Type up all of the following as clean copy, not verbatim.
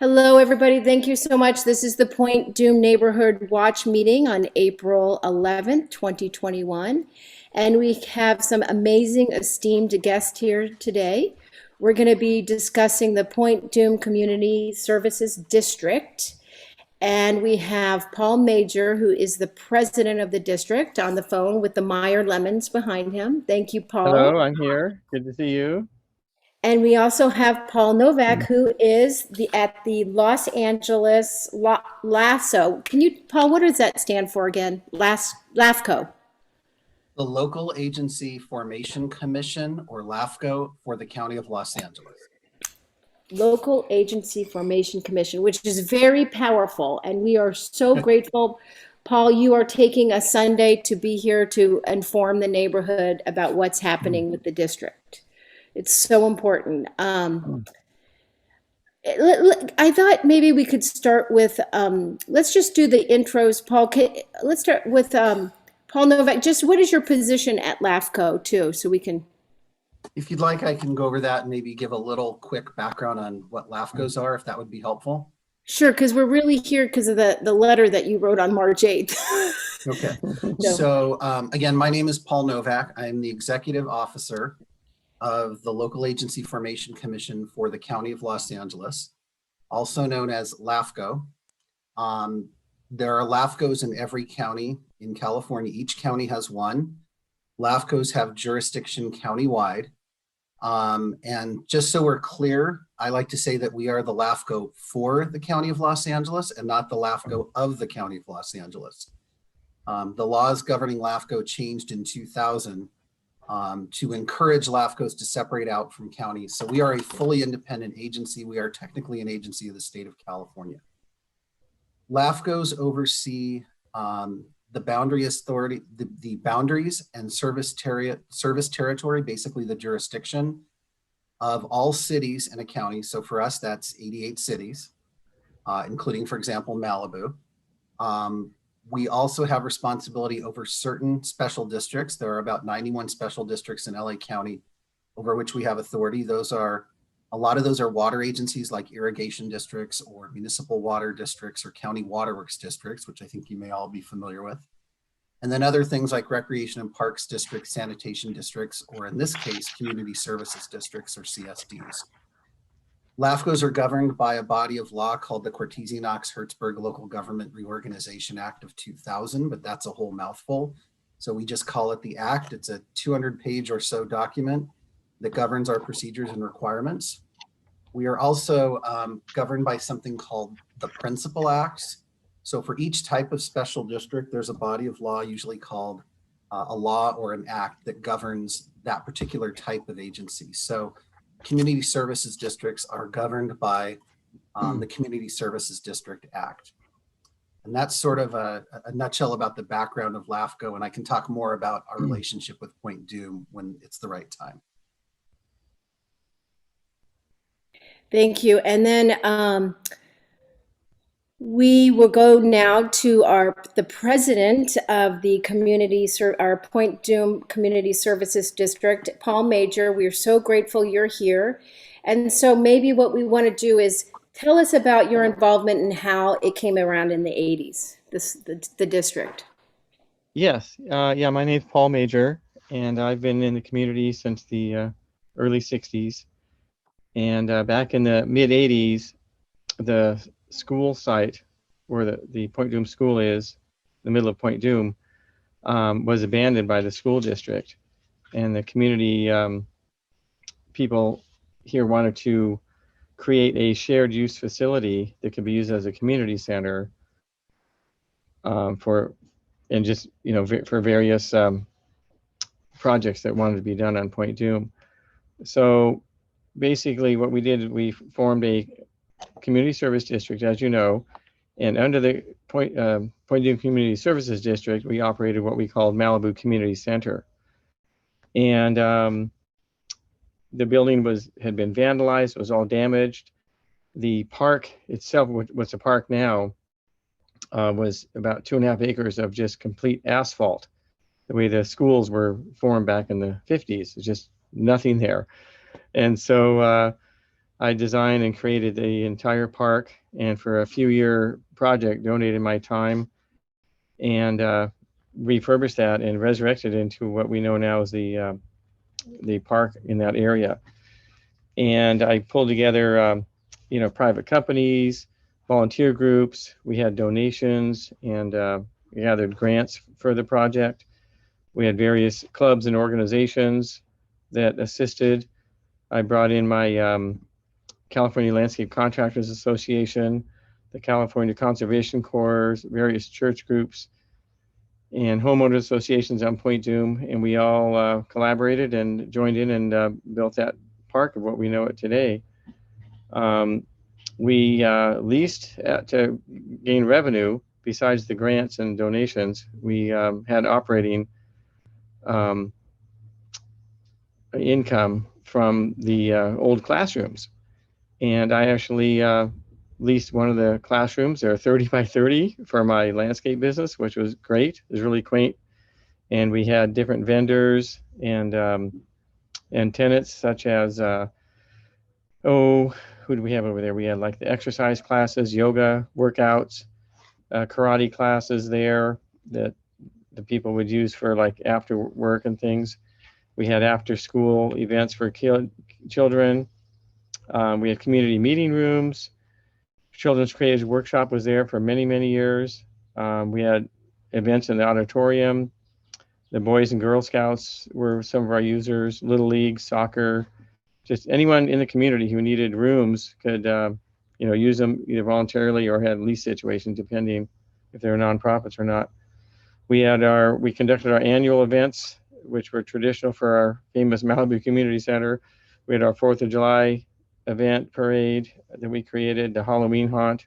Hello, everybody. Thank you so much. This is the Point Dume Neighborhood Watch meeting on April 11th, 2021. And we have some amazing, esteemed guests here today. We're going to be discussing the Point Dume Community Services District. And we have Paul Major, who is the president of the district, on the phone with the Meyer Lemons behind him. Thank you, Paul. Hello, I'm here. Good to see you. And we also have Paul Novak, who is at the Los Angeles LAFCO. Paul, what does that stand for again? LAFCO. The Local Agency Formation Commission, or LAFCO, for the County of Los Angeles. Local Agency Formation Commission, which is very powerful. And we are so grateful. Paul, you are taking a Sunday to be here to inform the neighborhood about what's happening with the district. It's so important. I thought maybe we could start with, let's just do the intros. Paul, let's start with Paul Novak. Just what is your position at LAFCO too, so we can. If you'd like, I can go over that and maybe give a little quick background on what LAFCOs are, if that would be helpful. Sure, because we're really here because of the letter that you wrote on March 8th. Okay. So again, my name is Paul Novak. I am the executive officer of the Local Agency Formation Commission for the County of Los Angeles, also known as LAFCO. There are LAFCOs in every county in California. Each county has one. LAFCOs have jurisdiction countywide. And just so we're clear, I like to say that we are the LAFCO for the County of Los Angeles and not the LAFCO of the County of Los Angeles. The laws governing LAFCO changed in 2000 to encourage LAFCOs to separate out from counties. So we are a fully independent agency. We are technically an agency of the state of California. LAFCOs oversee the boundary authority, the boundaries and service territory, basically the jurisdiction of all cities in a county. So for us, that's 88 cities, including, for example, Malibu. We also have responsibility over certain special districts. There are about 91 special districts in LA County over which we have authority. A lot of those are water agencies like irrigation districts or municipal water districts or county waterworks districts, which I think you may all be familiar with. And then other things like recreation and parks districts, sanitation districts, or in this case, community services districts or CSDs. LAFCOs are governed by a body of law called the Cortese-Knox-Hertzberg Local Government Reorganization Act of 2000, but that's a whole mouthful. So we just call it the Act. It's a 200-page or so document that governs our procedures and requirements. We are also governed by something called the Principal Acts. So for each type of special district, there's a body of law usually called a law or an act that governs that particular type of agency. So community services districts are governed by the Community Services District Act. And that's sort of a nutshell about the background of LAFCO, and I can talk more about our relationship with Point Dume when it's the right time. Thank you. And then we will go now to the president of the our Point Dume Community Services District, Paul Major. We are so grateful you're here. And so maybe what we want to do is tell us about your involvement and how it came around in the 80s, the district. Yes, yeah, my name's Paul Major, and I've been in the community since the early 60s. And back in the mid 80s, the school site where the Point Dume school is, the middle of Point Dume, was abandoned by the school district. And the community people here wanted to create a shared use facility that could be used as a community center for various projects that wanted to be done on Point Dume. So basically what we did, we formed a community service district, as you know, and under the Point Dume Community Services District, we operated what we called Malibu Community Center. And the building had been vandalized, it was all damaged. The park itself, what's a park now, was about 2.5 acres of just complete asphalt. The way the schools were formed back in the 50s, it's just nothing there. And so I designed and created the entire park, and for a few-year project, donated my time and refurbished that and resurrected it into what we know now as the park in that area. And I pulled together, private companies, volunteer groups. We had donations and gathered grants for the project. We had various clubs and organizations that assisted. I brought in my California Landscape Contractors Association, the California Conservation Corps, various church groups, and homeowner associations on Point Dume, and we all collaborated and joined in and built that park of what we know it today. We leased to gain revenue. Besides the grants and donations, we had operating income from the old classrooms. And I actually leased one of the classrooms. They're 30 by 30 for my landscape business, which was great. It was really quaint. And we had different vendors and tenants such as, who do we have over there? We had like the exercise classes, yoga workouts, karate classes there that the people would use for like after work and things. We had after school events for children. We had community meeting rooms. Children's Creative Workshop was there for many, many years. We had events in the auditorium. The Boys and Girl Scouts were some of our users, Little League, soccer. Just anyone in the community who needed rooms could use them either voluntarily or had lease situations, depending if they were nonprofits or not. We conducted our annual events, which were traditional for our famous Malibu Community Center. We had our 4th of July event parade that we created, the Halloween haunt,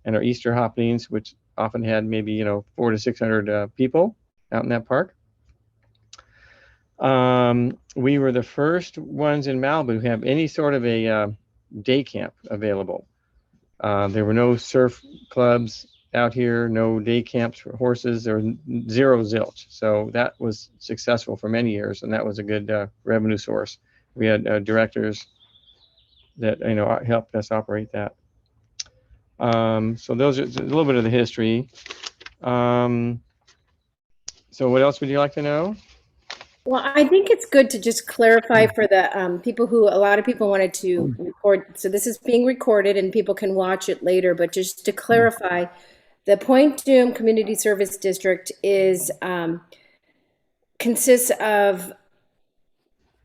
and our Easter happenings, which often had maybe 400 to 600 people out in that park. We were the first ones in Malibu who have any sort of a day camp available. There were no surf clubs out here, no day camps for horses. There was zero zilch. So that was successful for many years, and that was a good revenue source. We had directors that helped us operate that. So those are a little bit of the history. So what else would you like to know? Well, I think it's good to just clarify for the people a lot of people wanted to record. So this is being recorded and people can watch it later, but just to clarify, the Point Dume Community Service District consists of,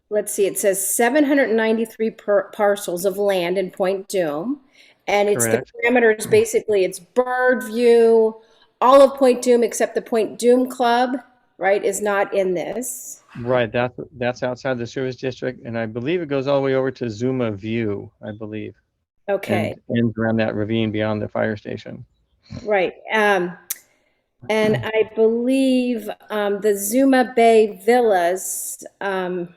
let's see, it says 793 parcels of land in Point Dume. And it's Correct. the parameters, basically, it's bird view, all of Point Dume except the Point Dume Club, right, is not in this. Right, that's outside the service district, and I believe it goes all the way over to Zuma View, I believe. Okay. And ends around that ravine beyond the fire station. Right. And I believe the Zuma Bay Villas, I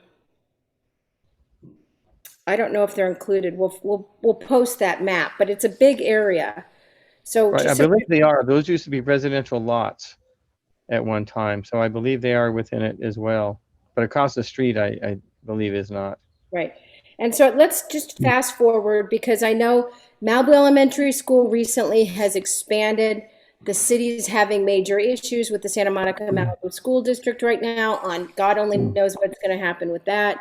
don't know if they're included. We'll post that map, but it's a big area. So right, I believe they are. Those used to be residential lots at one time, so I believe they are within it as well. But across the street, I believe is not. Right. And so let's just fast forward, because I know Malibu Elementary School recently has expanded. The city's having major issues with the Santa Monica Malibu School District right now on God only knows what's going to happen with that.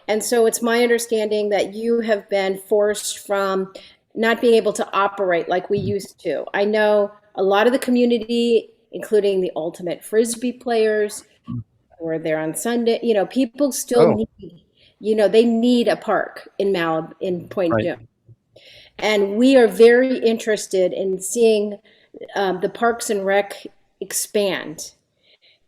And so it's my understanding that you have been forced from not being able to operate like we used to. I know a lot of the community, including the ultimate Frisbee players, were there on Sunday. People still need, they need a park in Malibu, in Point Dume. And we are very interested in seeing the Parks and Rec expand.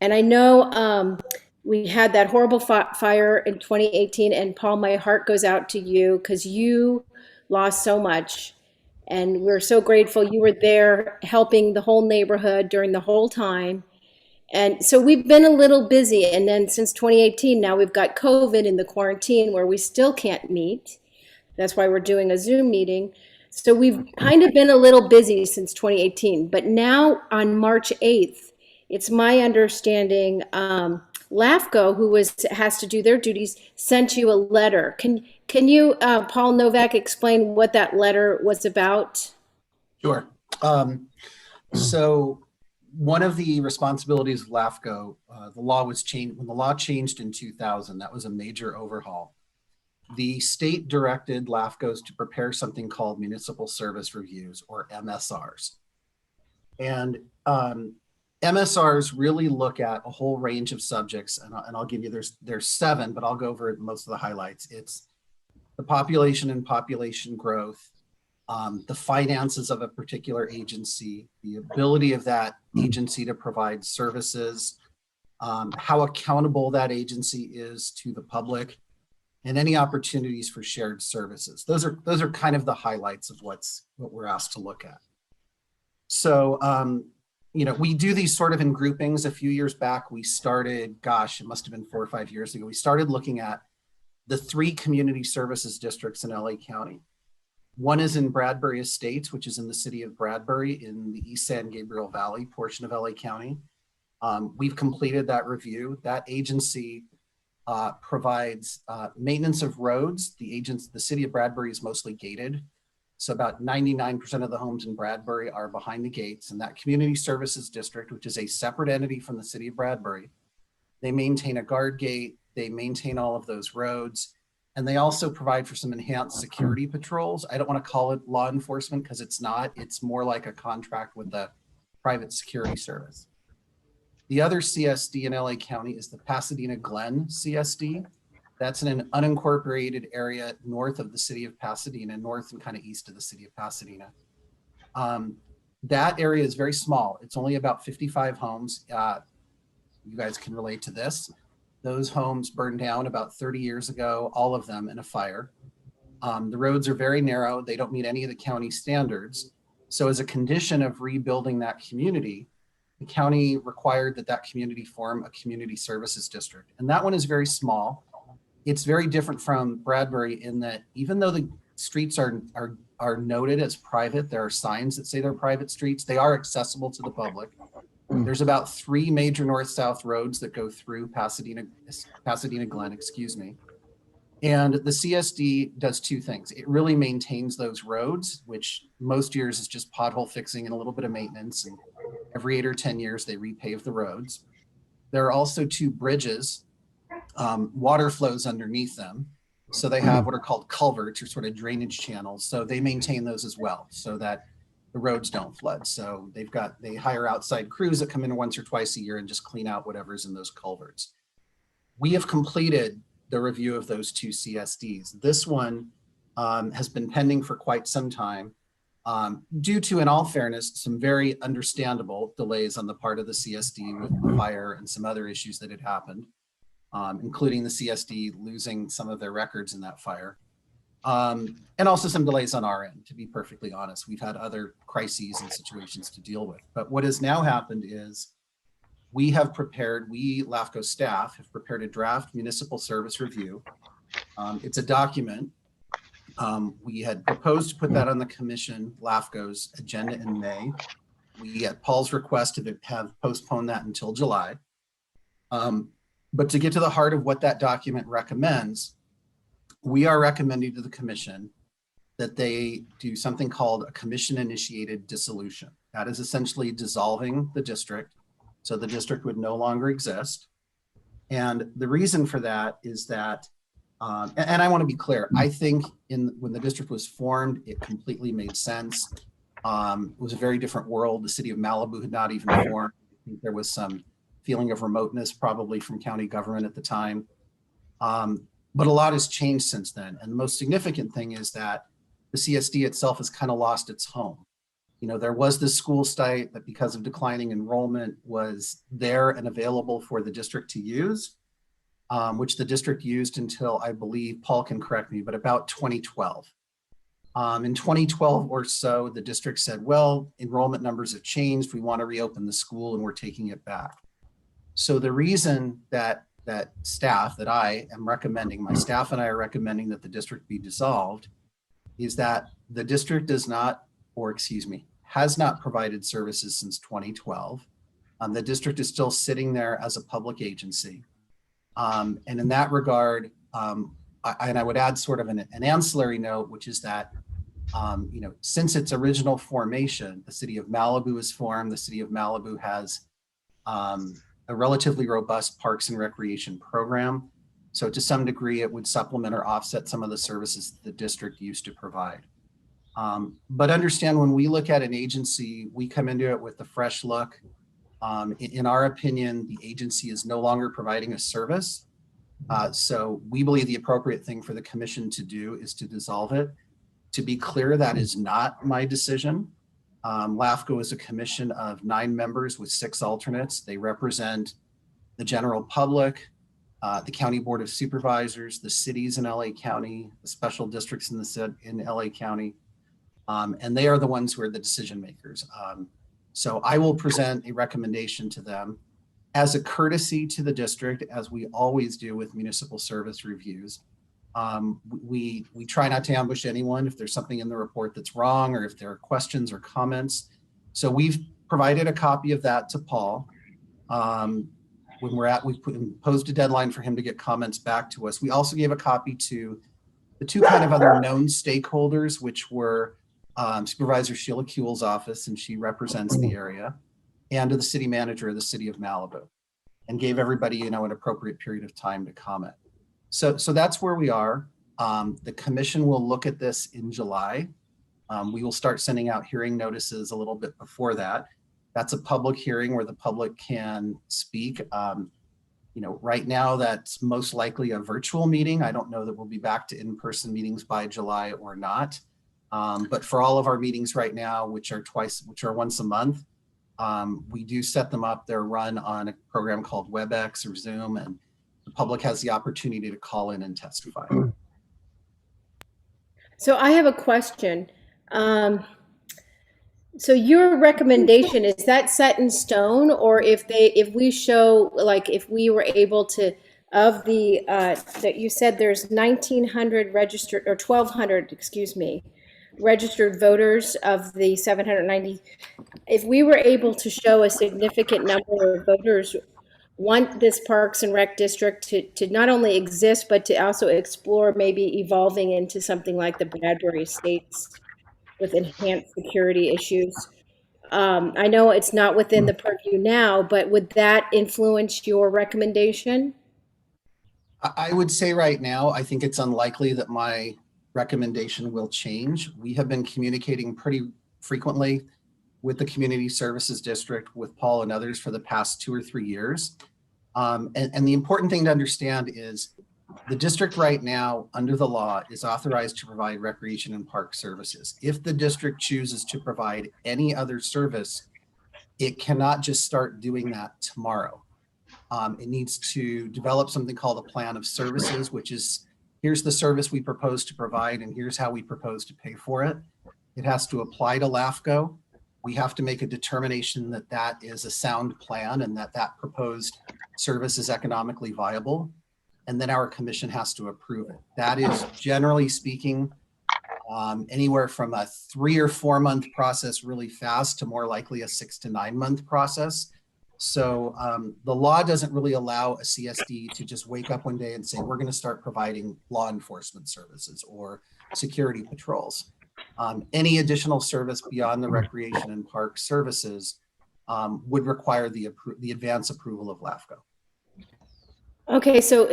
And I know we had that horrible fire in 2018, and Paul, my heart goes out to you because you lost so much. And we're so grateful you were there helping the whole neighborhood during the whole time. And so we've been a little busy. And then since 2018, now we've got COVID in the quarantine where we still can't meet. That's why we're doing a Zoom meeting. So we've kind of been a little busy since 2018. But now on March 8th, it's my understanding LAFCO, who has to do their duties, sent you a letter. Can you, Paul Novak, explain what that letter was about? Sure. So one of the responsibilities of LAFCO, the law was changed when the law changed in 2000. That was a major overhaul. The state directed LAFCOs to prepare something called municipal service reviews, or MSRs. And MSRs really look at a whole range of subjects, and I'll give you, there's 7, but I'll go over most of the highlights. It's the population and population growth, the finances of a particular agency, the ability of that agency to provide services, how accountable that agency is to the public, and any opportunities for shared services. Those are kind of the highlights of what we're asked to look at. So, we do these sort of in groupings. A few years back, we started, gosh, it must have been 4 or 5 years ago, we started looking at the 3 community services districts in LA County. One is in Bradbury Estates, which is in the city of Bradbury in the East San Gabriel Valley portion of LA County. We've completed that review. That agency provides maintenance of roads. The city of Bradbury is mostly gated. So about 99% of the homes in Bradbury are behind the gates, and that community services district, which is a separate entity from the city of Bradbury, they maintain a guard gate, they maintain all of those roads, and they also provide for some enhanced security patrols. I don't want to call it law enforcement because it's not. It's more like a contract with the private security service. The other CSD in LA County is the Pasadena Glenn CSD. That's in an unincorporated area north of the city of Pasadena, north and kind of east of the city of Pasadena. That area is very small. It's only about 55 homes. You guys can relate to this. Those homes burned down about 30 years ago, all of them in a fire. The roads are very narrow. They don't meet any of the county standards. So as a condition of rebuilding that community, the county required that community form a community services district. And that one is very small. It's very different from Bradbury in that even though the streets are noted as private, there are signs that say they're private streets, they are accessible to the public. There's about 3 major north-south roads that go through Pasadena Glen, excuse me. And the CSD does 2 things. It really maintains those roads, which most years is just pothole fixing and a little bit of maintenance. And every 8 or 10 years, they repave the roads. There are also 2 bridges. Water flows underneath them. So they have what are called culverts, or sort of drainage channels. So they maintain those as well so that the roads don't flood. So they hire outside crews that come in once or twice a year and just clean out whatever's in those culverts. We have completed the review of those 2 CSDs. This one has been pending for quite some time due to, in all fairness, some very understandable delays on the part of the CSD with the fire and some other issues that had happened, including the CSD losing some of their records in that fire. And also some delays on our end, to be perfectly honest. We've had other crises and situations to deal with. But what has now happened is we, LAFCO staff, have prepared a draft municipal service review. It's a document. We had proposed to put that on the commission, LAFCO's agenda in May. We, at Paul's request, have postponed that until July. But to get to the heart of what that document recommends, we are recommending to the commission that they do something called a commission-initiated dissolution. That is essentially dissolving the district, so the district would no longer exist. And the reason for that is that, and I want to be clear, I think when the district was formed, it completely made sense. It was a very different world. The city of Malibu had not even formed. I think there was some feeling of remoteness probably from county government at the time. But a lot has changed since then. And the most significant thing is that the CSD itself has kind of lost its home. There was this school site that, because of declining enrollment, was there and available for the district to use, which the district used until, I believe, Paul can correct me, but about 2012. In 2012 or so, the district said, well, enrollment numbers have changed. We want to reopen the school and we're taking it back. So the reason that staff that I am recommending, my staff and I are recommending that the district be dissolved, is that the district has not provided services since 2012. The district is still sitting there as a public agency. And in that regard, I would add sort of an ancillary note, which is that, since its original formation, the city of Malibu is formed. The city of Malibu has a relatively robust parks and recreation program. So to some degree, it would supplement or offset some of the services the district used to provide. But understand, when we look at an agency, we come into it with a fresh look. In our opinion, the agency is no longer providing a service. So we believe the appropriate thing for the commission to do is to dissolve it. To be clear, that is not my decision. LAFCO is a commission of 9 members with 6 alternates. They represent the general public, the County Board of Supervisors, the cities in LA County, the special districts in LA County, and they are the ones who are the decision makers. So I will present a recommendation to them as a courtesy to the district, as we always do with municipal service reviews. We try not to ambush anyone if there's something in the report that's wrong, or if there are questions or comments. So we've provided a copy of that to Paul. We've imposed a deadline for him to get comments back to us. We also gave a copy to the 2 kind of other known stakeholders, which were Supervisor Sheila Kuehl's office, and she represents the area, and to the city manager of the city of Malibu, and gave everybody, an appropriate period of time to comment. So that's where we are. The commission will look at this in July. We will start sending out hearing notices a little bit before that. That's a public hearing where the public can speak. Right now that's most likely a virtual meeting. I don't know that we'll be back to in-person meetings by July or not. But for all of our meetings right now, which are once a month, we do set them up. They're run on a program called WebEx or Zoom, and the public has the opportunity to call in and testify. So I have a question. So your recommendation, is that set in stone, or if we show, like, if we were able to, of the, that you said there's 1,900 registered, or 1,200, excuse me, registered voters of the 790, if we were able to show a significant number of voters want this Parks and Rec district to not only exist, but to also explore maybe evolving into something like the Bradbury Estates with enhanced security issues. I know it's not within the purview now, but would that influence your recommendation? I would say right now, I think it's unlikely that my recommendation will change. We have been communicating pretty frequently with the Community Services District, with Paul and others, for the past 2 or 3 years. And the important thing to understand is the district right now, under the law, is authorized to provide recreation and park services. If the district chooses to provide any other service, it cannot just start doing that tomorrow. It needs to develop something called a plan of services, which is, here's the service we propose to provide, and here's how we propose to pay for it. It has to apply to LAFCO. We have to make a determination that that is a sound plan and that that proposed service is economically viable. And then our commission has to approve it. That is, generally speaking, anywhere from a 3 or 4 month process really fast to more likely a 6 to 9 month process. So the law doesn't really allow a CSD to just wake up one day and say, we're going to start providing law enforcement services or security patrols. Any additional service beyond the recreation and park services would require the advance approval of LAFCO. Okay, so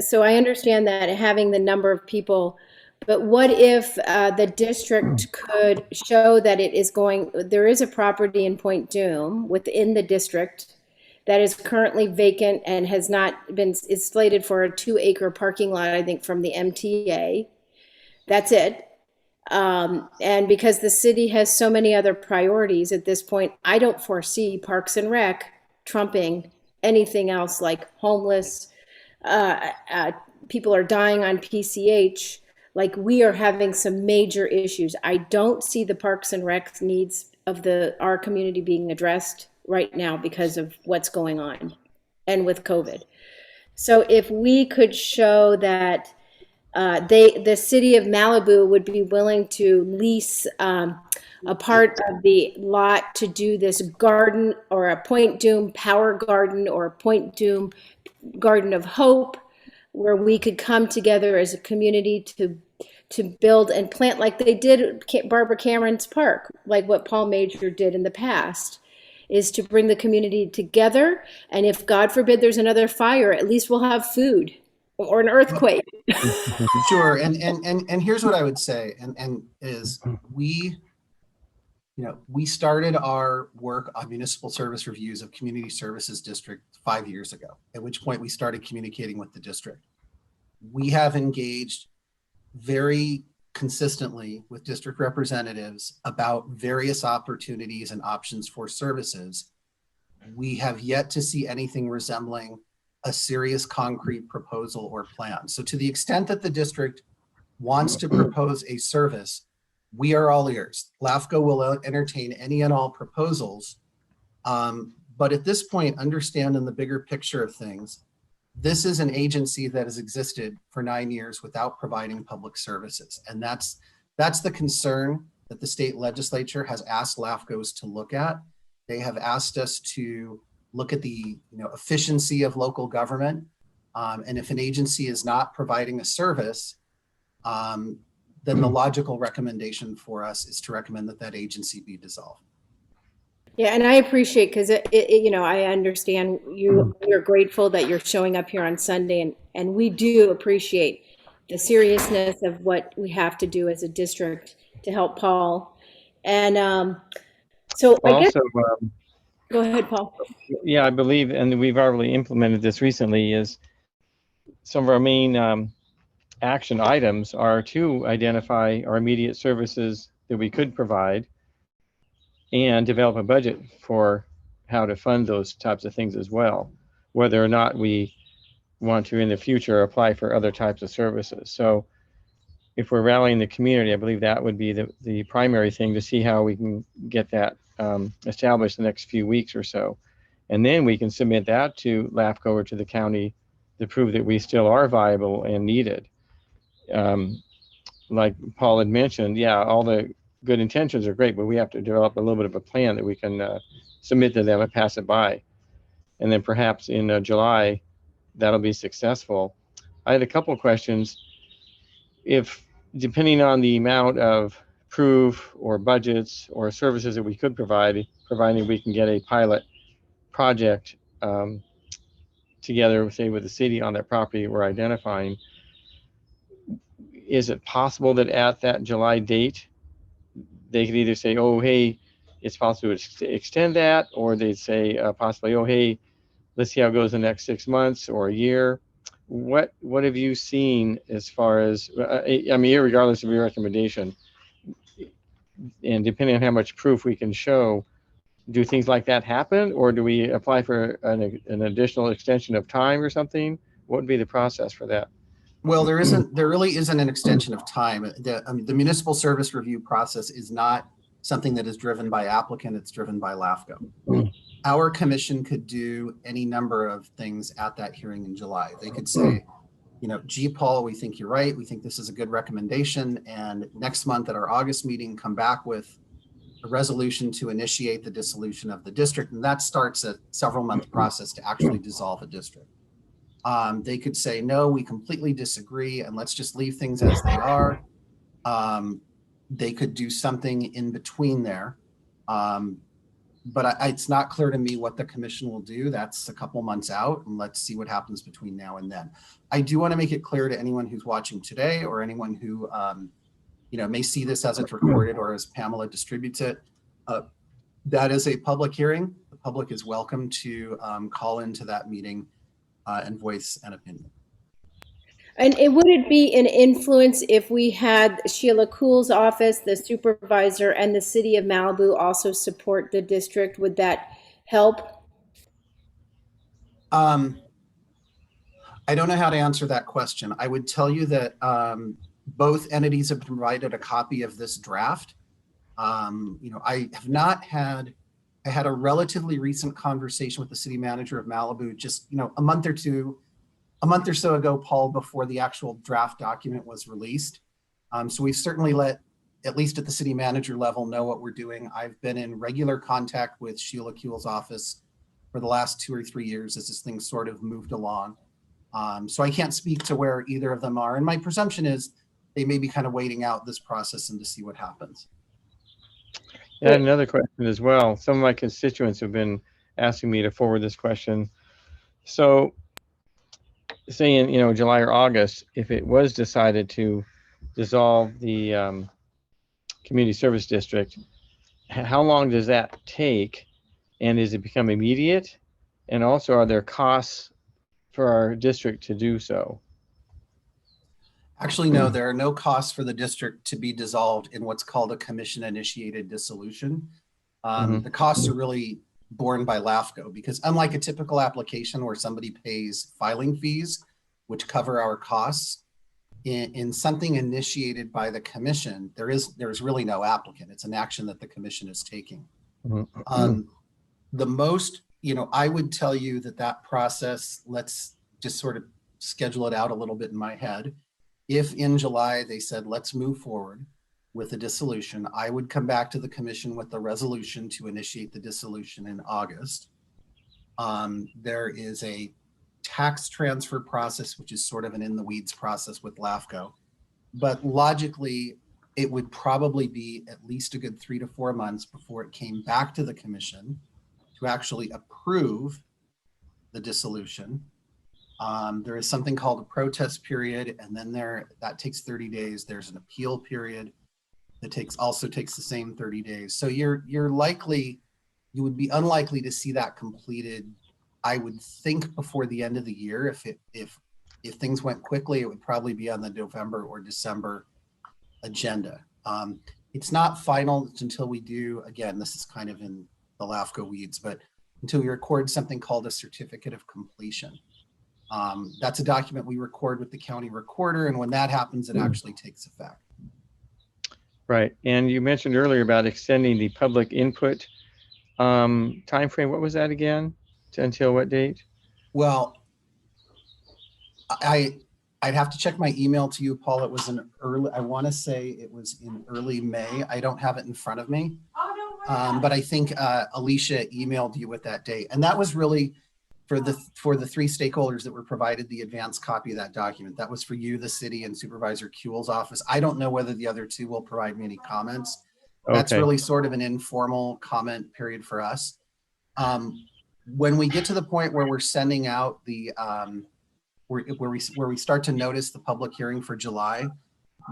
so I understand that, having the number of people, but what if the district could show that it is there is a property in Point Dume within the district that is currently vacant and has not been, is slated for a 2-acre parking lot, I think, from the MTA. That's it. And because the city has so many other priorities at this point, I don't foresee Parks and Rec trumping anything else, like homeless, people are dying on PCH. Like, we are having some major issues. I don't see the Parks and Rec needs of our community being addressed right now because of what's going on and with COVID. So if we could show that the city of Malibu would be willing to lease a part of the lot to do this garden, or a Point Dume power garden, or a Point Dume garden of hope where we could come together as a community to build and plant like they did at Barbara Cameron's Park, like what Paul Major did in the past, is to bring the community together. And if God forbid there's another fire, at least we'll have food, or an earthquake. Sure. And here's what I would say, and is we started our work on municipal service reviews of community services district 5 years ago, at which point we started communicating with the district. We have engaged very consistently with district representatives about various opportunities and options for services. We have yet to see anything resembling a serious concrete proposal or plan. So to the extent that the district wants to propose a service, we are all ears. LAFCO will entertain any and all proposals. But at this point, understand in the bigger picture of things, this is an agency that has existed for 9 years without providing public services. And that's the concern that the state legislature has asked LAFCOs to look at. They have asked us to look at the efficiency of local government. And if an agency is not providing a service, then the logical recommendation for us is to recommend that that agency be dissolved. Yeah, and I appreciate, because I understand you're grateful that you're showing up here on Sunday, and we do appreciate the seriousness of what we have to do as a district to help Paul. And so I guess, go ahead, Paul. Yeah, I believe, and we've already implemented this recently, is some of our main action items are to identify our immediate services that we could provide and develop a budget for how to fund those types of things as well, whether or not we want to in the future apply for other types of services. So if we're rallying the community, I believe that would be the primary thing, to see how we can get that established the next few weeks or so. And then we can submit that to LAFCO or to the county to prove that we still are viable and needed. Like Paul had mentioned, yeah, all the good intentions are great, but we have to develop a little bit of a plan that we can submit to them and pass it by. And then perhaps in July, that'll be successful. I had a couple of questions. If, depending on the amount of proof or budgets or services that we could provide, providing we can get a pilot project together, say with the city on that property we're identifying, is it possible that at that July date, they could either say, oh, hey, it's possible to extend that, or they'd say possibly, oh, hey, let's see how it goes in the next 6 months or a year. What have you seen as far as, I mean, regardless of your recommendation, and depending on how much proof we can show, do things like that happen, or do we apply for an additional extension of time or something? What would be the process for that? Well, there really isn't an extension of time. The municipal service review process is not something that is driven by applicant, it's driven by LAFCO. Our commission could do any number of things at that hearing in July. They could say, gee, Paul, we think you're right. We think this is a good recommendation. And next month at our August meeting, come back with a resolution to initiate the dissolution of the district. And that starts a several-month process to actually dissolve a district. They could say, no, we completely disagree, and let's just leave things as they are. They could do something in between there. But it's not clear to me what the commission will do. That's a couple months out, and let's see what happens between now and then. I do want to make it clear to anyone who's watching today, or anyone who may see this as it's recorded or as Pamela distributes it. That is a public hearing. The public is welcome to call into that meeting and voice an opinion. And would it be an influence if we had Sheila Kuhl's office, the supervisor, and the city of Malibu also support the district? Would that help? I don't know how to answer that question. I would tell you that both entities have provided a copy of this draft. I had a relatively recent conversation with the city manager of Malibu just, a month or so ago, Paul, before the actual draft document was released. So we've certainly let, at least at the city manager level, know what we're doing. I've been in regular contact with Sheila Kuhl's office for the last 2 or 3 years as this thing sort of moved along. So I can't speak to where either of them are. And my presumption is they may be kind of waiting out this process and to see what happens. I had another question as well. Some of my constituents have been asking me to forward this question. So say in, July or August, if it was decided to dissolve the community service district, how long does that take? And does it become immediate? And also, are there costs for our district to do so? Actually, no, there are no costs for the district to be dissolved in what's called a commission-initiated dissolution. The costs are really borne by LAFCO, because unlike a typical application where somebody pays filing fees, which cover our costs, in something initiated by the commission, there's really no applicant. It's an action that the commission is taking. The most, I would tell you that process, let's just sort of schedule it out a little bit in my head. If in July they said, let's move forward with the dissolution, I would come back to the commission with the resolution to initiate the dissolution in August. There is a tax transfer process, which is sort of an in the weeds process with LAFCO. But logically, it would probably be at least a good 3 to 4 months before it came back to the commission to actually approve the dissolution. There is something called a protest period, and then that takes 30 days. There's an appeal period that also takes the same 30 days. So you would be unlikely to see that completed, I would think, before the end of the year. If things went quickly, it would probably be on the November or December agenda. It's not final until we do, again, this is kind of in the LAFCO weeds, but until we record something called a certificate of completion. That's a document we record with the county recorder, and when that happens, it actually takes effect. Right. And you mentioned earlier about extending the public input timeframe. What was that again? Until what date? Well, I'd have to check my email to you, Paul. It was I want to say it was in early May. I don't have it in front of me. But I think Alicia emailed you with that date. And that was really for the 3 stakeholders that were provided the advanced copy of that document. That was for you, the city, and Supervisor Kuehl's office. I don't know whether the other 2 will provide me any comments. Okay. That's really sort of an informal comment period for us. When we get to the point where we're sending out the where we start to notice the public hearing for July,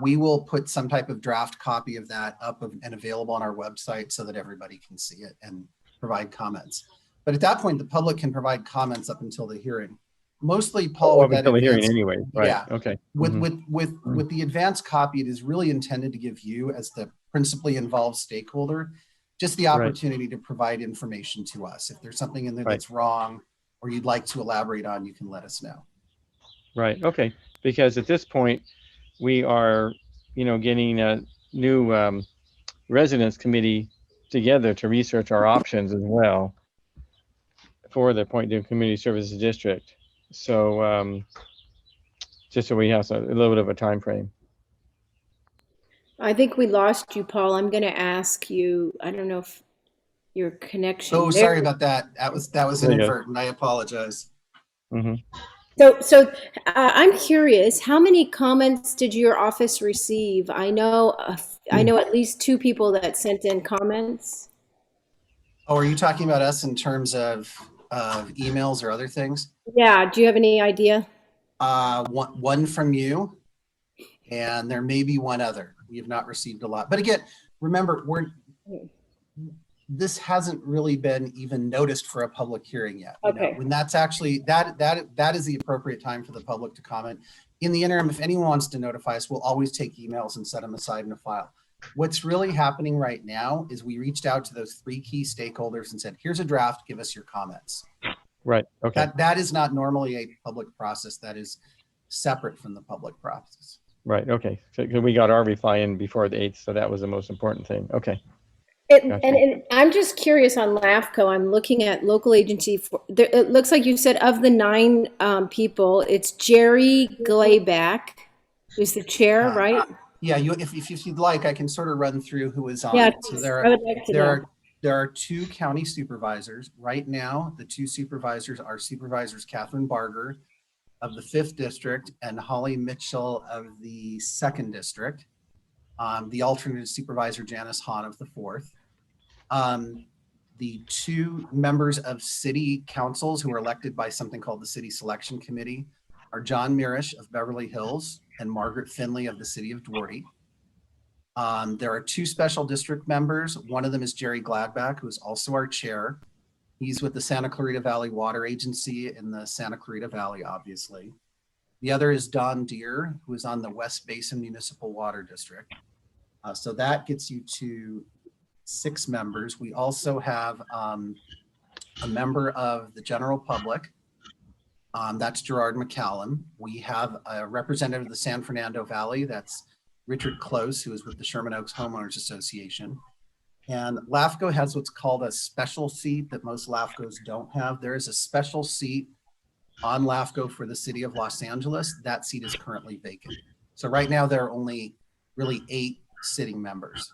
we will put some type of draft copy of that up and available on our website so that everybody can see it and provide comments. But at that point, the public can provide comments up until the hearing. Mostly, Paul, up until the hearing anyway. Right. Yeah. Okay. With the advanced copy, it is really intended to give you, as the principally involved stakeholder, just the opportunity to provide information to us. If there's something in there that's wrong or you'd like to elaborate on, you can let us know. Right. Okay. Because at this point, we are, getting a new residents committee together to research our options as well for the Point Dume Community Services District. So just so we have a little bit of a time frame. I think we lost you, Paul. I'm going to ask you, I don't know if your connection. Oh, sorry about that. That was inadvertent. I apologize. Mm-hmm. So I'm curious, how many comments did your office receive? I know at least 2 people that sent in comments. Oh, are you talking about us in terms of emails or other things? Yeah. Do you have any idea? One from you, and there may be one other. We have not received a lot. But again, remember, this hasn't really been even noticed for a public hearing yet. Okay. When that's actually, that is the appropriate time for the public to comment. In the interim, if anyone wants to notify us, we'll always take emails and set them aside in a file. What's really happening right now is we reached out to those 3 key stakeholders and said, here's a draft, give us your comments. Right. Okay. That is not normally a public process. That is separate from the public process. Right. Okay. So we got our reply in before the 8th, so that was the most important thing. Okay. Gotcha. And I'm just curious on LAFCO. I'm looking at local agency. It looks like you said of the 9 people, it's Jerry Glayback who's the chair, right? Yeah. If you'd like, I can sort of run through who is on. Yeah. So I would like to know. There are two county supervisors. Right now, the two supervisors are Supervisors Catherine Barger of the 5th District and Holly Mitchell of the 2nd District. The alternate is Supervisor Janice Hahn of the 4th. The two members of city councils who are elected by something called the City Selection Committee are John Mirish of Beverly Hills and Margaret Finley of the City of Duarte. There are two special district members. One of them is Jerry Gladback, who is also our chair. He's with the Santa Clarita Valley Water Agency in the Santa Clarita Valley, obviously. The other is Don Deere, who is on the West Basin Municipal Water District. So that gets you to 6 members. We also have a member of the general public. That's Gerard McCallum. We have a representative of the San Fernando Valley. That's Richard Close, who is with the Sherman Oaks Homeowners Association. And LAFCO has what's called a special seat that most LAFCOs don't have. There is a special seat on LAFCO for the city of Los Angeles. That seat is currently vacant. So right now there are only really 8 sitting members.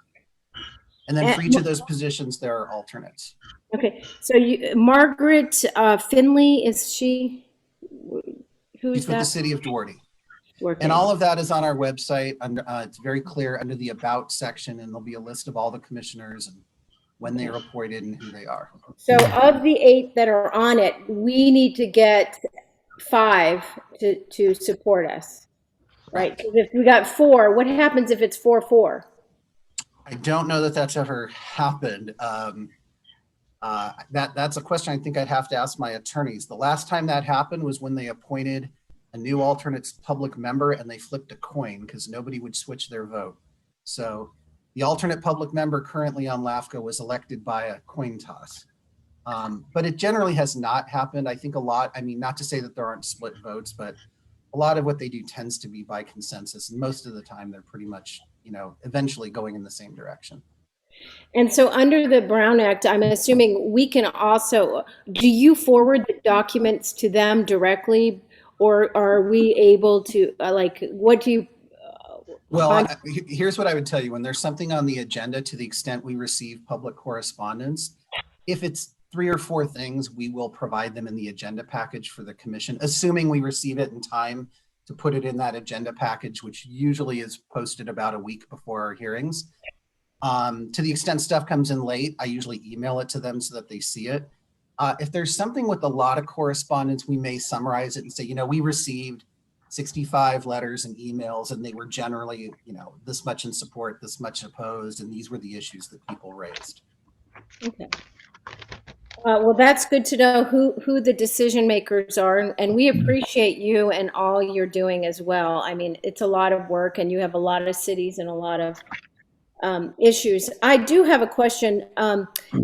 And then for each of those positions, there are alternates. Okay, so Margaret Finley, is she, who She's is with the that? city of Duarte. Working? And all of that is on our website. It's very clear under the About section, and there'll be a list of all the commissioners and when they are appointed and who they are. So of the 8 that are on it, we need to get 5 to support us, right? 'Cause if we got 4, what happens if it's 4-4? I don't know that that's ever happened. That's a question I think I'd have to ask my attorneys. The last time that happened was when they appointed a new alternate public member and they flipped a coin because nobody would switch their vote. So the alternate public member currently on LAFCO was elected by a coin toss. But it generally has not happened. I think a lot, I mean, not to say that there aren't split votes, but a lot of what they do tends to be by consensus. And most of the time they're pretty much, eventually going in the same direction. And so under the Brown Act, I'm assuming we can also, do you forward the documents to them directly, or are we able to, what do you? Well, here's what I would tell you. When there's something on the agenda, to the extent we receive public correspondence, if it's 3 or 4 things, we will provide them in the agenda package for the commission, assuming we receive it in time to put it in that agenda package, which usually is posted about a week before our hearings. To the extent stuff comes in late, I usually email it to them so that they see it. If there's something with a lot of correspondence, we may summarize it and say, we received 65 letters and emails, and they were generally, this much in support, this much opposed, and these were the issues that people raised. Okay. Well, that's good to know who the decision makers are, and we appreciate you and all you're doing as well. I mean, it's a lot of work, and you have a lot of cities and a lot of issues. I do have a question.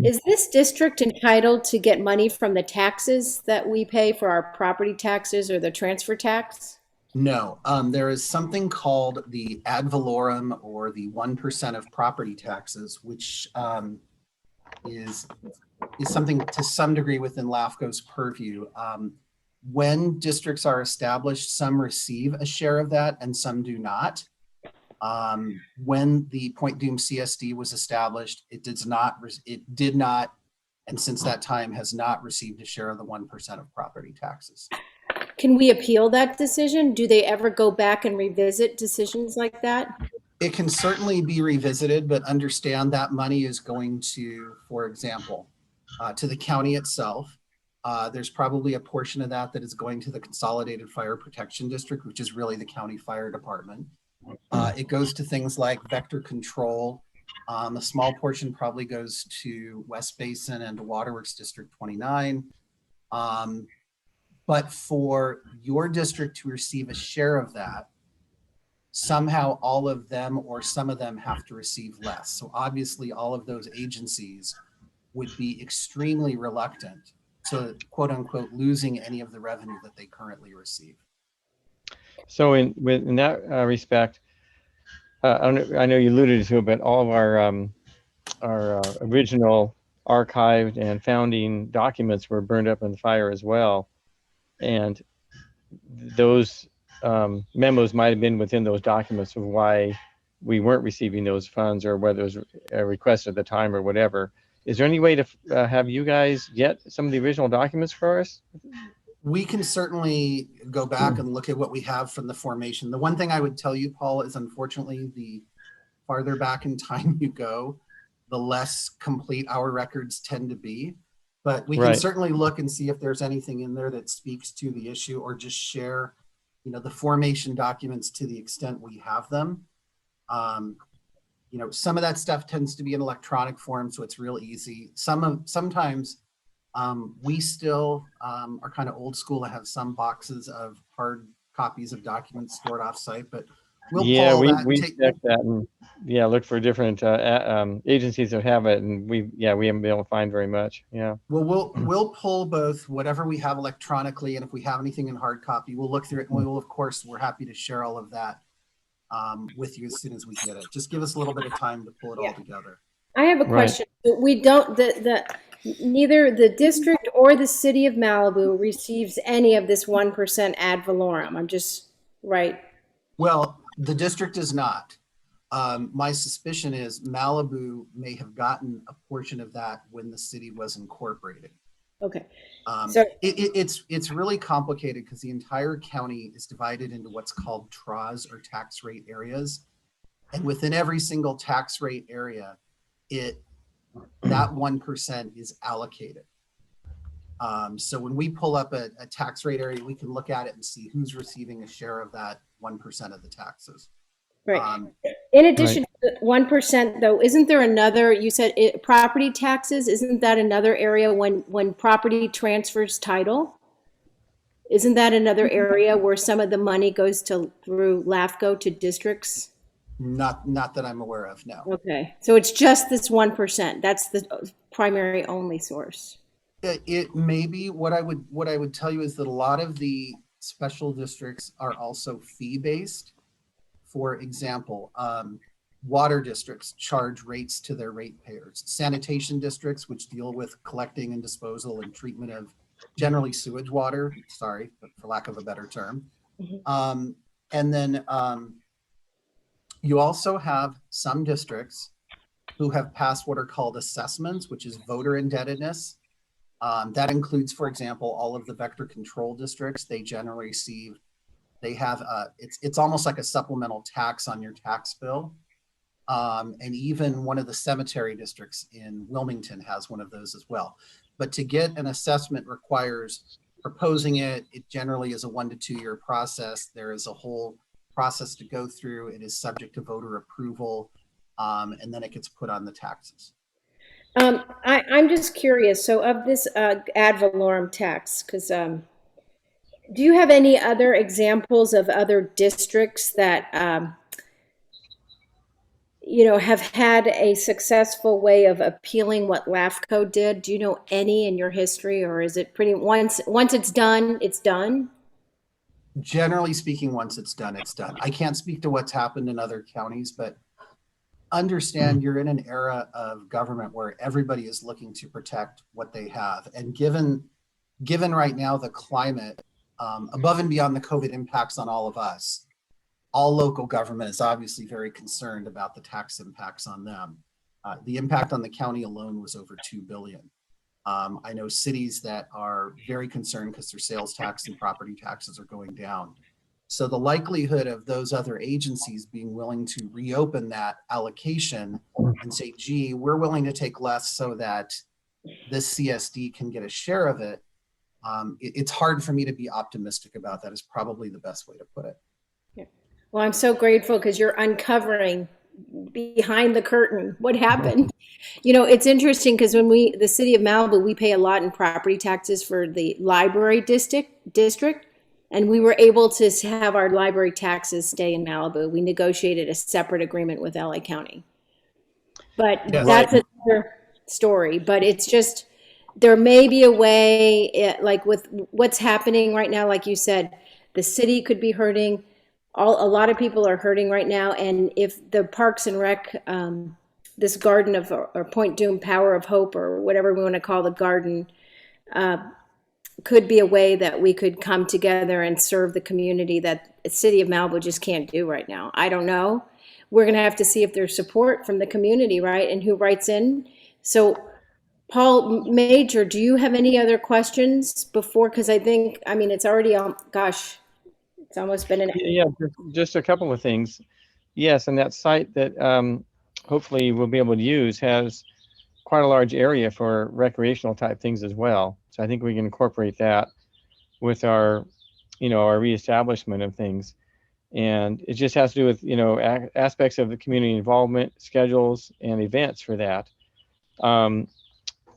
Is this district entitled to get money from the taxes that we pay for our property taxes or the transfer tax? No, there is something called the ad valorem, or the 1% of property taxes, which is something to some degree within LAFCO's purview. When districts are established, some receive a share of that and some do not. When the Point Dume CSD was established, it did not, and since that time has not received a share of the 1% of property taxes. Can we appeal that decision? Do they ever go back and revisit decisions like that? It can certainly be revisited, but understand that money is going to, for example, to the county itself. There's probably a portion of that is going to the Consolidated Fire Protection District, which is really the county fire department. It goes to things like vector control. A small portion probably goes to West Basin and to Waterworks District 29. But for your district to receive a share of that, somehow all of them or some of them have to receive less. So obviously all of those agencies would be extremely reluctant to, quote unquote, losing any of the revenue that they currently receive. So in that respect, I know you alluded to it, but all of our original archived and founding documents were burned up in the fire as well. And those memos might have been within those documents of why we weren't receiving those funds, or whether it was a request at the time or whatever. Is there any way to have you guys get some of the original documents for us? We can certainly go back and look at what we have from the formation. The one thing I would tell you, Paul, is unfortunately the farther back in time you go, the less complete our records tend to be. But we can Right. certainly look and see if there's anything in there that speaks to the issue, or just share, the formation documents to the extent we have them. Some of that stuff tends to be in electronic form, so it's real easy. Sometimes we still are kind of old school and have some boxes of hard copies of documents stored off-site, but we'll Yeah, pull that. we checked that and look for different agencies that have it, and we haven't been able to find very much. Yeah. Well, we'll pull both whatever we have electronically, and if we have anything in hard copy, we'll look through it, and we will, of course, we're happy to share all of that with you as soon as we get it. Just give us a little bit of time to pull it all together. I have a question. We don't, neither the district or the city of Malibu receives any of this 1% ad valorem. I'm just right. Well, the district is not. My suspicion is Malibu may have gotten a portion of that when the city was incorporated. Okay. So it's really complicated because the entire county is divided into what's called TRAs, or tax rate areas. And within every single tax rate area, that 1% is allocated. So when we pull up a tax rate area, we can look at it and see who's receiving a share of that 1% of the taxes. Right. In addition to 1%, though, isn't there another, you said property taxes, isn't that another area when property transfers title? Isn't that another area where some of the money goes through LAFCO to districts? Not that I'm aware of, no. Okay. So it's just this 1%. That's the primary only source. It may be. What I would tell you is that a lot of the special districts are also fee-based. For example, water districts charge rates to their ratepayers. Sanitation districts, which deal with collecting and disposal and treatment of generally sewage water, but for lack of a better term. And then you also have some districts who have passed what are called assessments, which is voter indebtedness. That includes, for example, all of the vector control districts. They generally receive, they have, it's almost like a supplemental tax on your tax bill. And even one of the cemetery districts in Wilmington has one of those as well. But to get an assessment requires proposing it. It generally is a 1 to 2 year process. There is a whole process to go through. It is subject to voter approval, and then it gets put on the taxes. I'm just curious. So of this ad valorem tax, because do you have any other examples of other districts that have had a successful way of appealing what LAFCO did? Do you know any in your history, or is it pretty once it's done, it's done? Generally speaking, once it's done, it's done. I can't speak to what's happened in other counties, but understand you're in an era of government where everybody is looking to protect what they have. And given right now the climate, above and beyond the COVID impacts on all of us, all local government is obviously very concerned about the tax impacts on them. The impact on the county alone was over $2 billion. I know cities that are very concerned because their sales tax and property taxes are going down. So the likelihood of those other agencies being willing to reopen that allocation and say, gee, we're willing to take less so that this CSD can get a share of it, it's hard for me to be optimistic about that, is probably the best way to put it. Yeah. Well, I'm so grateful because you're uncovering behind the curtain what happened. It's interesting because when the city of Malibu, we pay a lot in property taxes for the library district. And we were able to have our library taxes stay in Malibu. We negotiated a separate agreement with LA County. But that's another story. But it's just, there may be a way, like with what's happening right now, like you said, the city could be hurting. A lot of people are hurting right now. And if the Parks and Rec, this garden of, or Point Dume Power of Hope, or whatever we want to call the garden, could be a way that we could come together and serve the community that the city of Malibu just can't do right now. I don't know. We're going to have to see if there's support from the community, right? And who writes in. So Paul Major, do you have any other questions before? Because I mean, it's already, gosh, it's almost been an. Yeah, just a couple of things. Yes, and that site that hopefully we'll be able to use has quite a large area for recreational type things as well. So I think we can incorporate that with our, our reestablishment of things. And it just has to do with, aspects of the community involvement, schedules, and events for that.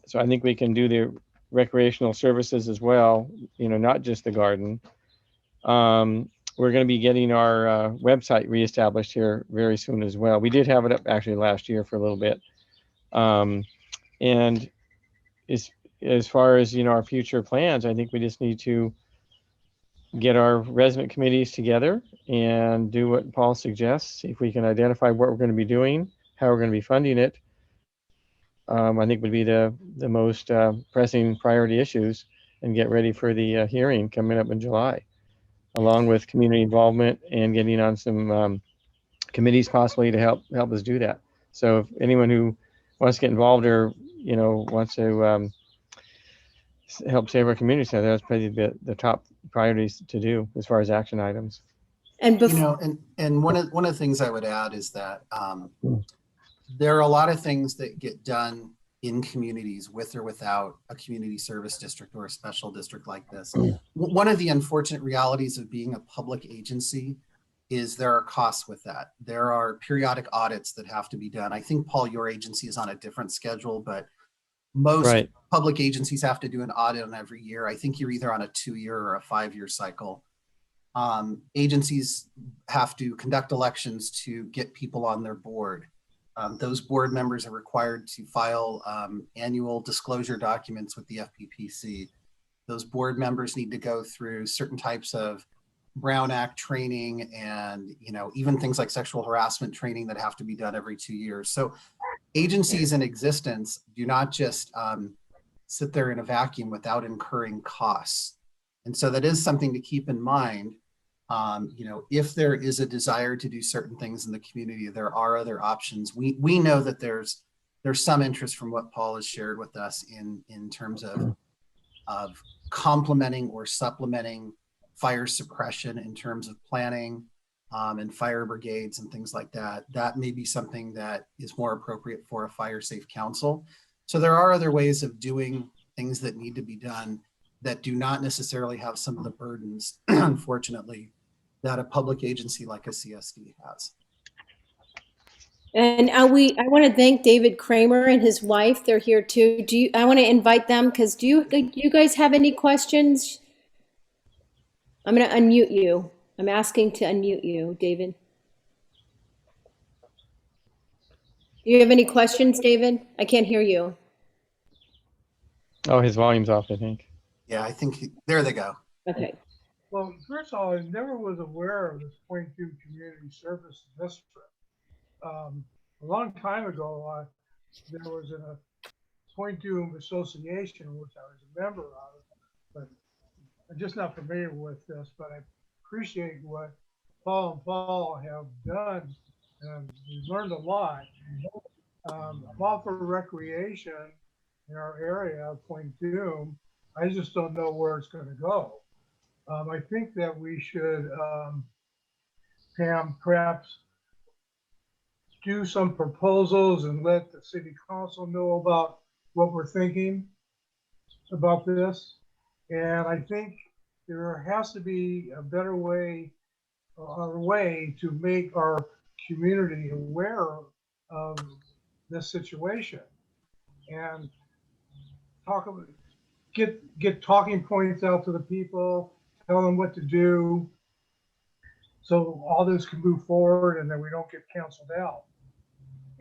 So I think we can do the recreational services as well, not just the garden. We're going to be getting our website reestablished here very soon as well. We did have it up actually last year for a little bit. And as far as, our future plans, I think we just need to get our resident committees together and do what Paul suggests. See if we can identify what we're going to be doing, how we're going to be funding it. I think would be the most pressing priority issues, and get ready for the hearing coming up in July, along with community involvement and getting on some committees possibly to help us do that. So if anyone who wants to get involved or wants to help save our community center, that's probably the top priorities to do as far as action items. And and one of the things I would add is that there are a lot of things that get done in communities with or without a community service district or a special district like this. One of the unfortunate realities of being a public agency is there are costs with that. There are periodic audits that have to be done. I think, Paul, your agency is on a different schedule, but most public agencies have to do an audit on every year. I think you're either on a 2-year or a 5-year cycle. Agencies have to conduct elections to get people on their board. Those board members are required to file annual disclosure documents with the FPPC. Those board members need to go through certain types of Brown Act training and, even things like sexual harassment training that have to be done every 2 years. So agencies in existence do not just sit there in a vacuum without incurring costs. And so that is something to keep in mind. If there is a desire to do certain things in the community, there are other options. We know that there's some interest from what Paul has shared with us in terms of complementing or supplementing fire suppression in terms of planning and fire brigades and things like that. That may be something that is more appropriate for a fire safe council. So there are other ways of doing things that need to be done that do not necessarily have some of the burdens, unfortunately, that a public agency like a CSD has. And I want to thank David Kramer and his wife. They're here too. I want to invite them because do you guys have any questions? I'm going to unmute you. I'm asking to unmute you, David. Do you have any questions, David? I can't hear you. Oh, his volume's off, I think. Yeah, I think there they go. Okay. Well, first of all, I never was aware of this Point Dume Community Service District. A long time ago, there was a Point Dume Association, which I was a member of, but I'm just not familiar with this, but I appreciate what Paul and Paul have done, and we've learned a lot. I'm all for recreation in our area of Point Dume. I just don't know where it's going to go. I think that we should, Pam, perhaps do some proposals and let the city council know about what we're thinking about this. And I think there has to be a better way, to make our community aware of this situation and get talking points out to the people, tell them what to do, so all this can move forward and then we don't get canceled out.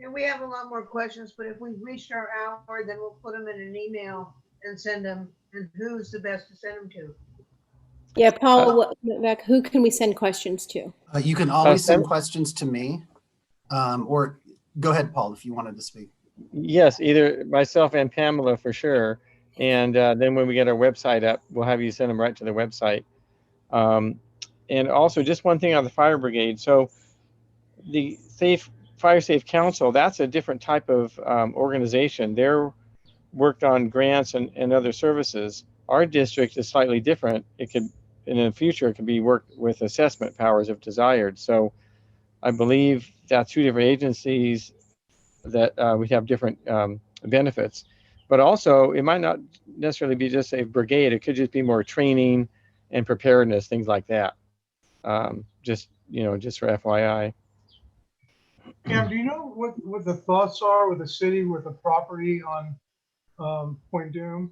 And we have a lot more questions, but if we've reached our hour, then we'll put them in an email and send them. And who's the best to send them to? Yeah, Paul, who can we send questions to? You can always send questions to me, or go ahead, Paul, if you wanted to speak. Yes, either myself and Pamela for sure. And then when we get our website up, we'll have you send them right to the website. And also just one thing on the fire brigade. So the Fire Safe Council, that's a different type of organization. They're worked on grants and other services. Our district is slightly different. It could, in the future, it could be worked with assessment powers if desired. So I believe that two different agencies that we have different benefits, but also it might not necessarily be just a brigade. It could just be more training and preparedness, things like that. Just, just for FYI. Cam, do you know what the thoughts are with the city with the property on Point Dume?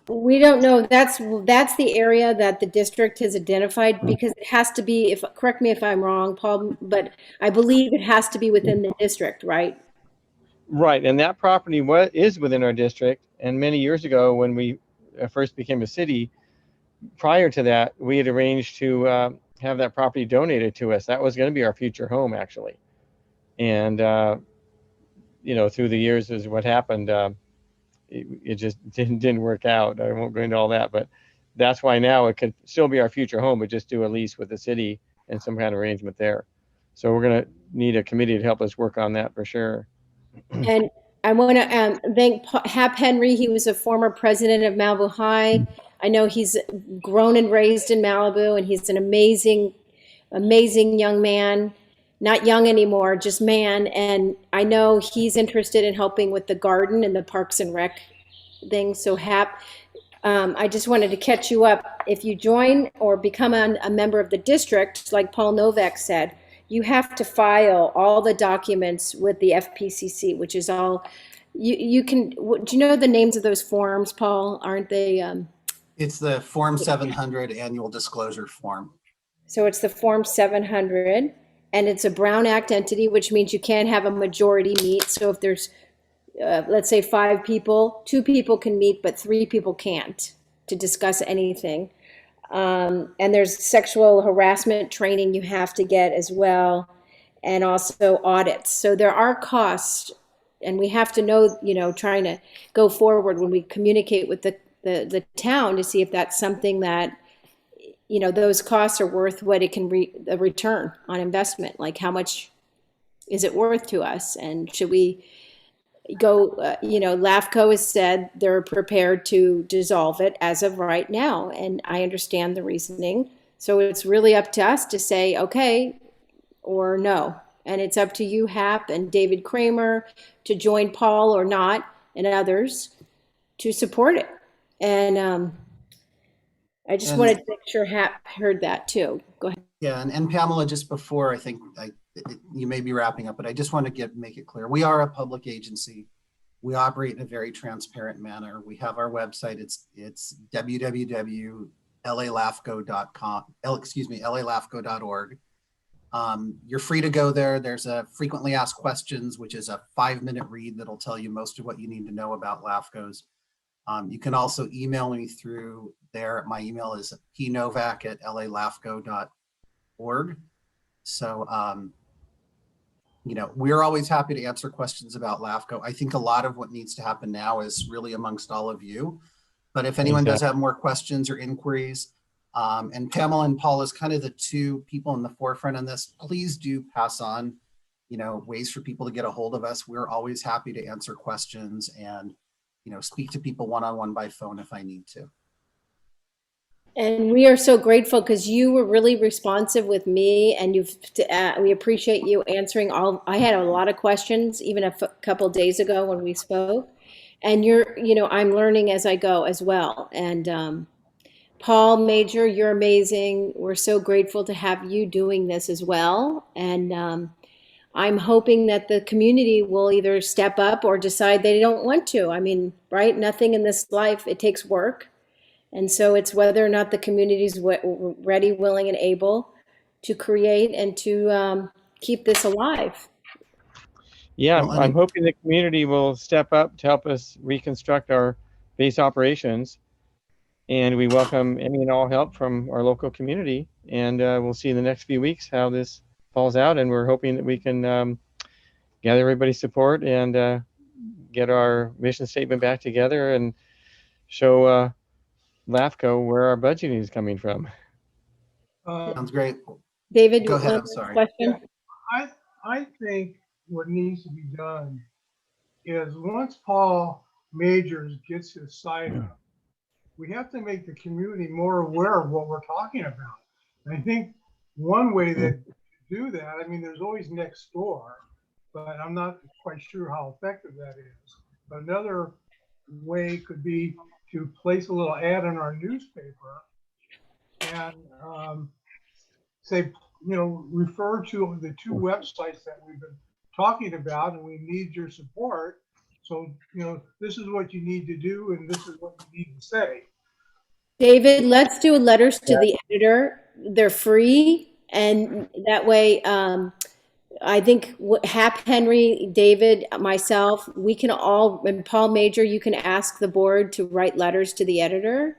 We don't know. That's the area that the district has identified because it has to be, if, correct me if I'm wrong, Paul, but I believe it has to be within the district, right? Right, and that property is within our district. And many years ago, when we first became a city, prior to that, we had arranged to have that property donated to us. That was going to be our future home, actually. And through the years, is what happened. It just didn't work out. I won't go into all that, but that's why now it could still be our future home, but just do a lease with the city and some kind of arrangement there. So we're going to need a committee to help us work on that for sure. And I want to thank Hap Henry. He was a former president of Malibu High. I know he's grown and raised in Malibu, and he's an amazing, amazing young man. Not young anymore, just man. And I know he's interested in helping with the garden and the Parks and Rec thing. So Hap, I just wanted to catch you up. If you join or become a member of the district, like Paul Novak said, you have to file all the documents with the FPCC, which is all, you can, do you know the names of those forms, Paul? Aren't they? It's the Form 700 annual disclosure form. So it's the Form 700. And it's a Brown Act entity, which means you can't have a majority meet. So if there's, let's say 5 people, 2 people can meet, but 3 people can't to discuss anything. And there's sexual harassment training you have to get as well, and also audits. So there are costs, and we have to know, trying to go forward when we communicate with the town to see if that's something that, those costs are worth what it can the return on investment. Like how much is it worth to us? And should we go, LAFCO has said they're prepared to dissolve it as of right now. And I understand the reasoning. So it's really up to us to say, okay, or no. And it's up to you, Hap and David Kramer, to join Paul or not, and others to support it. And, I just wanted to make sure Hap heard that too. Go ahead. Yeah, and Pamela, just before, I think you may be wrapping up, but I just want to make it clear. We are a public agency. We operate in a very transparent manner. We have our website. It's www.lalafco.com, LAFCO.org. You're free to go there. There's a frequently asked questions, which is a 5-minute read that'll tell you most of what you need to know about LAFCOs. You can also email me through there. My email is pnovak@lalafco.org. So, we're always happy to answer questions about LAFCO. I think a lot of what needs to happen now is really amongst all of you. But if anyone does have more questions or inquiries, and Pamela and Paul is kind of the 2 people in the forefront on this, please do pass on, ways for people to get a hold of us. We're always happy to answer questions and speak to people one-on-one by phone if I need to. And we are so grateful because you were really responsive with me, and we appreciate you answering all. I had a lot of questions even a couple days ago when we spoke, and I'm learning as I go as well. And Paul Major, you're amazing. We're so grateful to have you doing this as well. And I'm hoping that the community will either step up or decide they don't want to. I mean, right? Nothing in this life, it takes work. And so it's whether or not the community is ready, willing, and able to create and to keep this alive. Yeah, Well, I'm hoping the community will step up to help us reconstruct our base operations. And we welcome any and all help from our local community. And we'll see in the next few weeks how this falls out. And we're hoping that we can gather everybody's support and get our mission statement back together and show LAFCO where our budgeting is coming from. Sounds great. David, Go ahead. I'm sorry. question? I think what needs to be done is once Paul Majors gets his side up, we have to make the community more aware of what we're talking about. And I think one way that to do that, I mean, there's always next door, but I'm not quite sure how effective that is. But another way could be to place a little ad in our newspaper and say, you know, refer to the two websites that we've been talking about, and we need your support. So, you know, this is what you need to do, and this is what you need to say. David, let's do letters to the editor. They're free, and that way, I think Hap Henry, David, myself, we can all, and Paul Major, you can ask the board to write letters to the editor,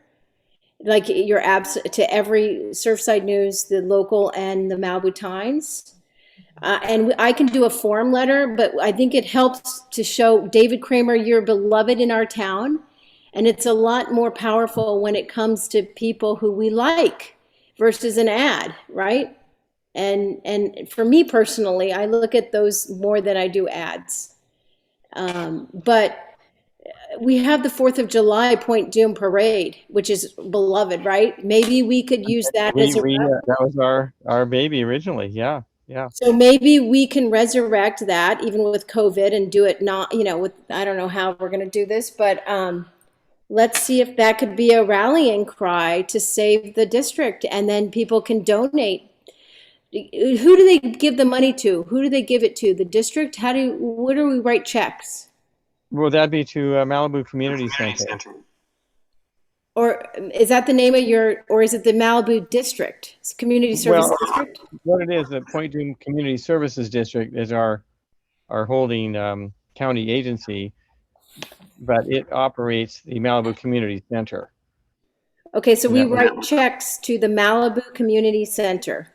like your abs to every Surfside News, the local, and the Malibu Times. And I can do a form letter, but I think it helps to show, David Kramer, you're beloved in our town. And it's a lot more powerful when it comes to people who we like versus an ad, right? And for me personally, I look at those more than I do ads. But we have the 4th of July Point Dume Parade, which is beloved, right? Maybe we could use that as a that was our baby originally. Yeah. So maybe we can resurrect that even with COVID and do it not, you know, with, I don't know how we're going to do this, but let's see if that could be a rallying cry to save the district, and then people can donate. Who do they give the money to? Who do they give it to? The district? Where do we write checks? Well, that'd be to Malibu Community Center. Or is that the name of or is it the Malibu District? It's Community Service District? What it is, the Point Dume Community Services District is our holding county agency, but it operates the Malibu Community Center. Okay, so we write checks to the Malibu Community Center.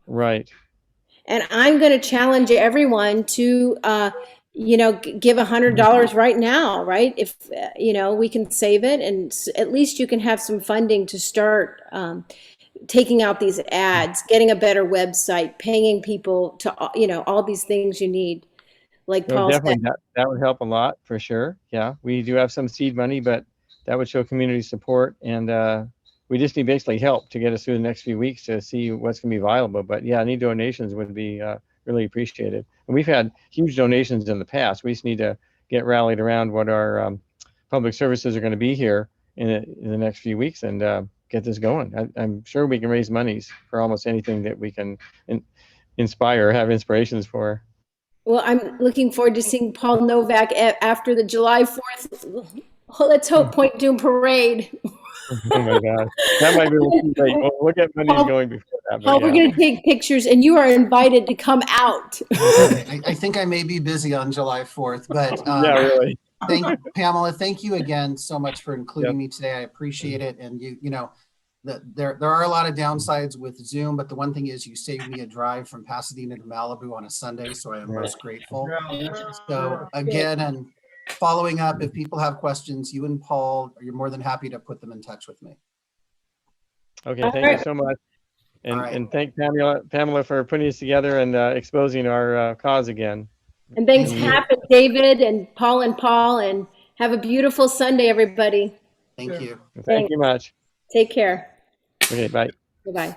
Right. And I'm going to challenge everyone to, you know, give $100 right now, right? If, you know, we can save it, and at least you can have some funding to start taking out these ads, getting a better website, paying people to, you know, all these things you need. Like Paul said. Definitely, that would help a lot for sure. Yeah, we do have some seed money, but that would show community support, and we just need basically help to get us through the next few weeks to see what's going to be viable. But yeah, any donations would be really appreciated. And we've had huge donations in the past. We just need to get rallied around what our public services are going to be here in the next few weeks and get this going. I'm sure we can raise monies for almost anything that we can inspire, have inspirations for. Well, I'm looking forward to seeing Paul Novak after the July 4th. Oh, let's hope Point Dume Parade. Oh my God, that might be a little too late. We'll get money going before that. Paul, we're going to take pictures, and you are invited to come out. I think I may be busy on July 4th, but yeah, really. Pamela, thank you again so much for including me today. I appreciate it. And you know, there are a lot of downsides with Zoom, but the one thing is you saved me a drive from Pasadena to Malibu on a Sunday, so I am most grateful. So again, and following up, if people have questions, you and Paul, you're more than happy to put them in touch with me. Okay, thank you so much. And thank Pamela for putting this together and exposing our cause again. And thanks, Hap and David and Paul, and have a beautiful Sunday, everybody. Thank you. Thank you much. Take care. Okay, bye. Bye-bye.